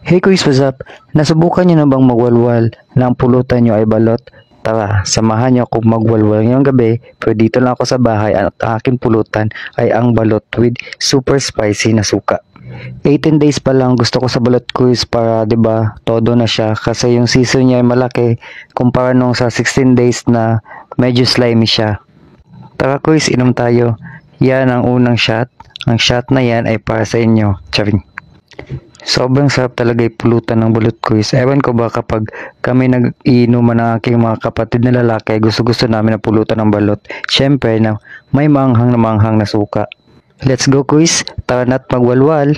Hey Kuis, what's up? Nasubukan niyo na bang magwalwal ng pulutan niyo ay balot? Tara, samahan niyo ako magwalwal ngayong gabi, pero dito lang ako sa bahay at ang aking pulutan ay ang balot with super spicy na suka. 18 days pa lang gusto ko sa balot quiz para 'di ba todo na siya kasi yung season niya ay malaki kumpara nung sa 16 days na medyo slimy siya. Tara quiz, inom tayo. Yan ang unang shot. Ang shot na yan ay para sa inyo. Charing. Sobrang sarap talaga ipulutan ng balut quiz. Ewan ko ba kapag kami nag-iinuman ng aking mga kapatid na lalaki, gusto-gusto namin na pulutan ng balot. Siyempre na may manghang na suka. Let's go quiz, tara na't magwalwal.